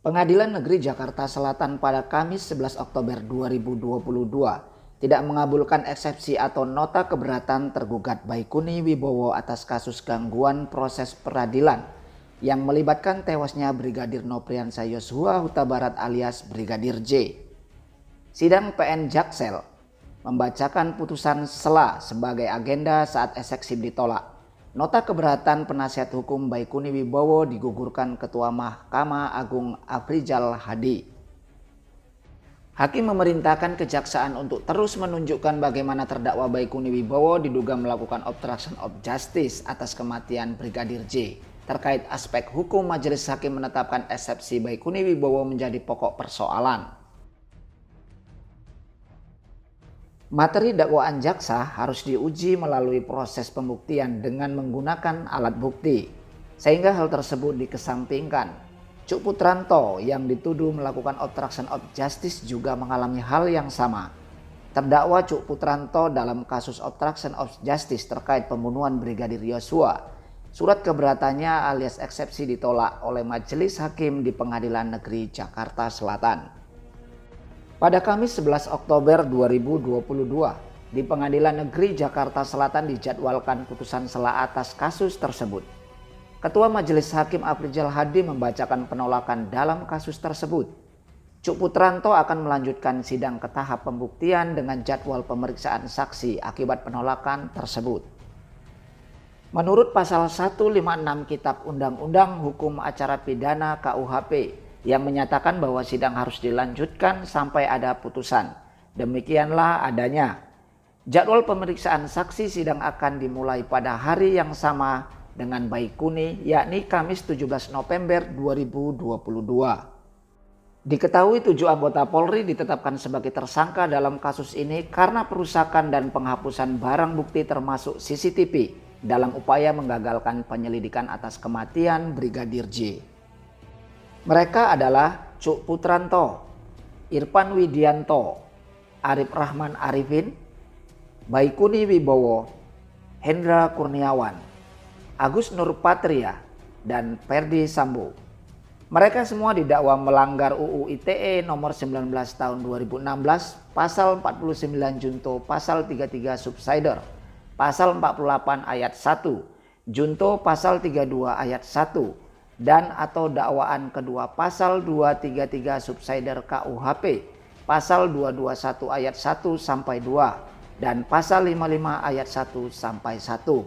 Pengadilan Negeri Jakarta Selatan pada Kamis 11 Oktober 2022 tidak mengabulkan eksepsi atau nota keberatan tergugat Baikuni Wibowo atas kasus gangguan proses peradilan yang melibatkan tewasnya Brigadir Nopriansah Yosua Huta Barat alias Brigadir J. Sidang PN Jaksel membacakan putusan sela sebagai agenda saat eksepsi ditolak. Nota keberatan penasihat hukum Baikuni Wibowo digugurkan Ketua Mahkamah Agung Afrizal Hadi. Hakim memerintahkan kejaksaan untuk terus menunjukkan bagaimana terdakwa Baikuni Wibowo diduga melakukan obstruction of justice atas kematian Brigadir J. Terkait aspek hukum, majelis hakim menetapkan eksepsi Baikuni Wibowo menjadi pokok persoalan. Materi dakwaan jaksa harus diuji melalui proses pembuktian dengan menggunakan alat bukti, sehingga hal tersebut dikesampingkan. Cuk Putranto yang dituduh melakukan obstruction of justice juga mengalami hal yang sama. Terdakwa Cuk Putranto dalam kasus obstruction of justice terkait pembunuhan Brigadir Yosua. Surat keberatannya alias eksepsi ditolak oleh Majelis Hakim di Pengadilan Negeri Jakarta Selatan. Pada Kamis 11 Oktober 2022, di Pengadilan Negeri Jakarta Selatan dijadwalkan putusan sela atas kasus tersebut. Ketua Majelis Hakim Afrizal Hadi membacakan penolakan dalam kasus tersebut. Cuk Putranto akan melanjutkan sidang ke tahap pembuktian dengan jadwal pemeriksaan saksi akibat penolakan tersebut. Menurut pasal 156 Kitab Undang-Undang Hukum Acara Pidana KUHP, yang menyatakan bahwa sidang harus dilanjutkan sampai ada putusan. Demikianlah adanya. Jadwal pemeriksaan saksi sidang akan dimulai pada hari yang sama dengan Baikuni, yakni Kamis 17 November 2022. Diketahui 7 anggota Polri ditetapkan sebagai tersangka dalam kasus ini karena perusakan dan penghapusan barang bukti termasuk CCTV dalam upaya menggagalkan penyelidikan atas kematian Brigadir J. Mereka adalah Cuk Putranto, Irfan Widianto, Arif Rahman Arifin, Baikuni Wibowo, Hendra Kurniawan, Agus Nurpatria, dan Ferdi Sambo. Mereka semua didakwa melanggar UU ITE nomor 19 tahun 2016, pasal 49 junto pasal 33 subsider, pasal 48 ayat 1, junto pasal 32 ayat 1, dan atau dakwaan kedua pasal 233 subsider KUHP, pasal 221 ayat 1 sampai 2, dan pasal 55 ayat 1 sampai 1.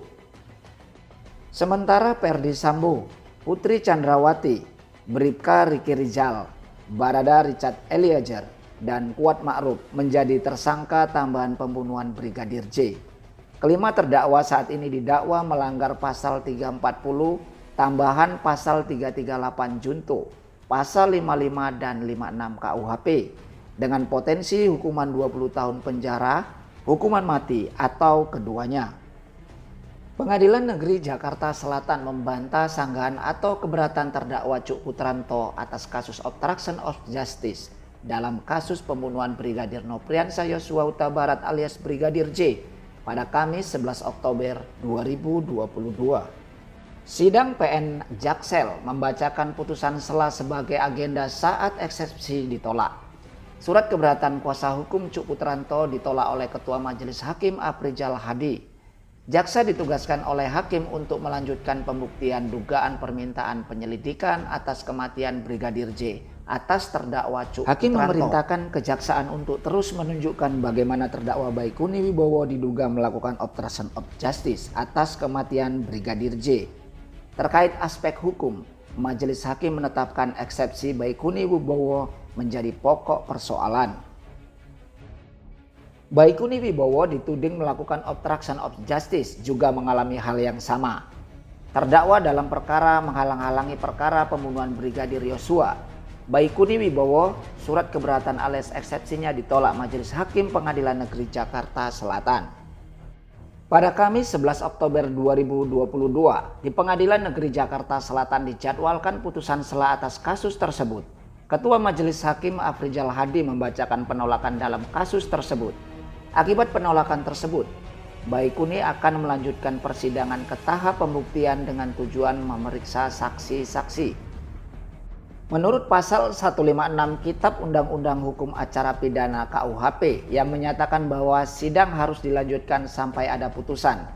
Sementara Ferdi Sambo, Putri Chandrawati, Bribka Riki Rizal, Barada Richard Eliezer, dan Kuat Ma'ruf menjadi tersangka tambahan pembunuhan Brigadir J. Kelima terdakwa saat ini didakwa melanggar pasal 340 tambahan pasal 338 junto, pasal 55 dan 56 KUHP dengan potensi hukuman 20 tahun penjara, hukuman mati atau keduanya. Pengadilan Negeri Jakarta Selatan membantah sanggahan atau keberatan terdakwa Cuk Putranto atas kasus obstruction of justice dalam kasus pembunuhan Brigadir Nopriansah Yosua Huta Barat alias Brigadir J pada Kamis 11 Oktober 2022. Sidang PN Jaksel membacakan putusan sela sebagai agenda saat eksepsi ditolak. Surat keberatan kuasa hukum Cuk Putranto ditolak oleh Ketua Majelis Hakim Afrizal Hadi. Jaksa ditugaskan oleh hakim untuk melanjutkan pembuktian dugaan permintaan penyelidikan atas kematian Brigadir J atas terdakwa Cuk Putranto. Hakim memerintahkan kejaksaan untuk terus menunjukkan bagaimana terdakwa Baikuni Wibowo diduga melakukan obstruction of justice atas kematian Brigadir J. Terkait aspek hukum, majelis hakim menetapkan eksepsi Baikuni Wibowo menjadi pokok persoalan. Baikuni Wibowo dituding melakukan obstruction of justice juga mengalami hal yang sama. Terdakwa dalam perkara menghalang-halangi perkara pembunuhan Brigadir Yosua. Baikuni Wibowo, surat keberatan alias eksepsinya ditolak Majelis Hakim Pengadilan Negeri Jakarta Selatan. Pada Kamis 11 Oktober 2022, di Pengadilan Negeri Jakarta Selatan dijadwalkan putusan sela atas kasus tersebut. Ketua Majelis Hakim Afrizal Hadi membacakan penolakan dalam kasus tersebut. Akibat penolakan tersebut, Baikuni akan melanjutkan persidangan ke tahap pembuktian dengan tujuan memeriksa saksi-saksi. Menurut pasal 156 Kitab Undang-Undang Hukum Acara Pidana KUHP yang menyatakan bahwa sidang harus dilanjutkan sampai ada putusan.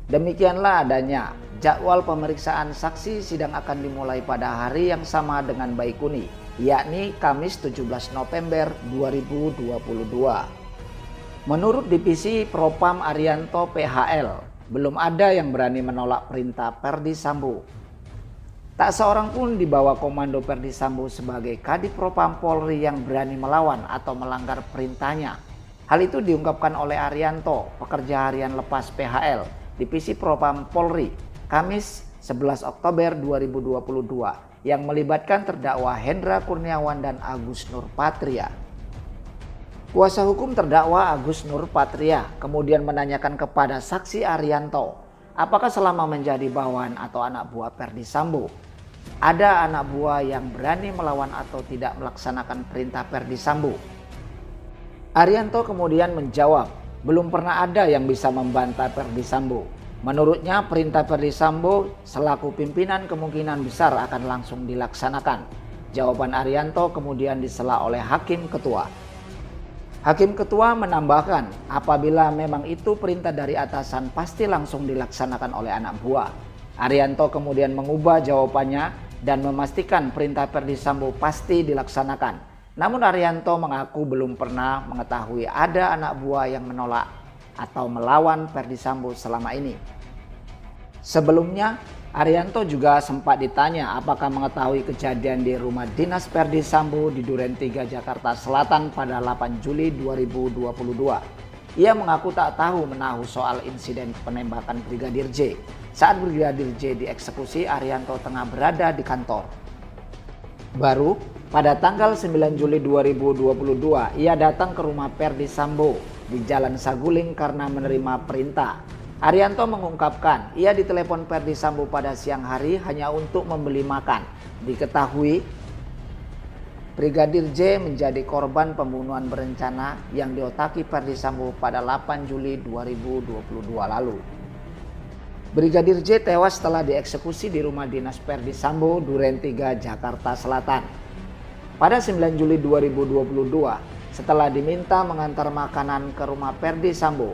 Demikianlah adanya jadwal pemeriksaan saksi. Sidang akan dimulai pada hari yang sama dengan Baikuni, yakni Kamis 17 November 2022. Menurut Divisi Propam Arianto PHL, belum ada yang berani menolak perintah Perdi Sambo. Tak seorang pun di bawah komando Perdi Sambo sebagai Kadif Propam Polri yang berani melawan atau melanggar perintahnya. Hal itu diungkapkan oleh Arianto, pekerja harian lepas PHL, Divisi Propam Polri, Kamis 11 Oktober 2022 yang melibatkan terdakwa Hendra Kurniawan dan Agus Nurpatria. Kuasa hukum terdakwa Agus Nurpatria kemudian menanyakan kepada saksi Arianto, apakah selama menjadi bawahan atau anak buah Perdi Sambo, ada anak buah yang berani melawan atau tidak melaksanakan perintah Perdi Sambo? Arianto kemudian menjawab, belum pernah ada yang bisa membantah Perdi Sambo. Menurutnya perintah Perdi Sambo selaku pimpinan kemungkinan besar akan langsung dilaksanakan. Jawaban Arianto kemudian disela oleh Hakim Ketua. Hakim Ketua menambahkan, apabila memang itu perintah dari atasan pasti langsung dilaksanakan oleh anak buah. Arianto kemudian mengubah jawabannya dan memastikan perintah Perdi Sambo pasti dilaksanakan. Namun Arianto mengaku belum pernah mengetahui ada anak buah yang menolak atau melawan Perdi Sambo selama ini. Sebelumnya, Arianto juga sempat ditanya apakah mengetahui kejadian di rumah dinas Perdi Sambo di Duren 3 Jakarta Selatan pada 8 Juli 2022. Ia mengaku tak tahu menahu soal insiden penembakan Brigadir J. Saat Brigadir J dieksekusi, Arianto tengah berada di kantor. Baru pada tanggal 9 Juli 2022, ia datang ke rumah Perdi Sambo di Jalan Saguling karena menerima perintah. Arianto mengungkapkan, ia ditelepon Perdi Sambo pada siang hari hanya untuk membeli makan. Diketahui, Brigadir J menjadi korban pembunuhan berencana yang diotaki Perdi Sambo pada 8 Juli 2022 lalu. Brigadir J tewas setelah dieksekusi di rumah dinas Perdi Sambo, Duren 3, Jakarta Selatan. Pada 9 Juli 2022, setelah diminta mengantar makanan ke rumah Perdi Sambo,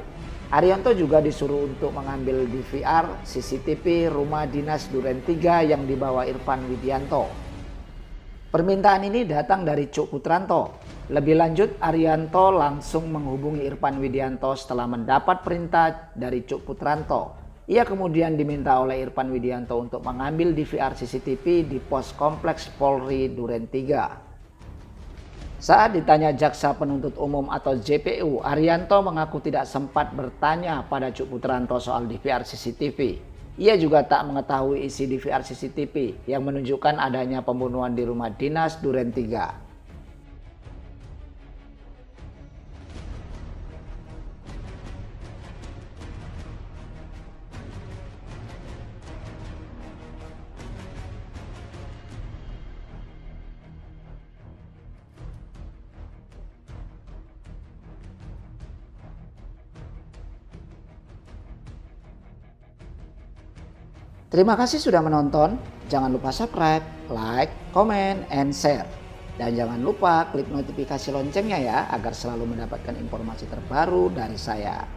Arianto juga disuruh untuk mengambil DVR CCTV rumah dinas Duren 3 yang dibawa Irfan Widianto. Permintaan ini datang dari Cuk Putranto. Lebih lanjut, Arianto langsung menghubungi Irfan Widianto setelah mendapat perintah dari Cuk Putranto. Ia kemudian diminta oleh Irfan Widianto untuk mengambil DVR CCTV di pos kompleks Polri Duren 3. Saat ditanya Jaksa Penuntut Umum atau JPU, Arianto mengaku tidak sempat bertanya pada Cuk Putranto soal DVR CCTV. Ia juga tak mengetahui isi DVR CCTV yang menunjukkan adanya pembunuhan di rumah dinas Duren 3. Terima kasih sudah menonton. Jangan lupa subscribe, like, comment, and share. Dan jangan lupa klik notifikasi loncengnya ya agar selalu mendapatkan informasi terbaru dari saya.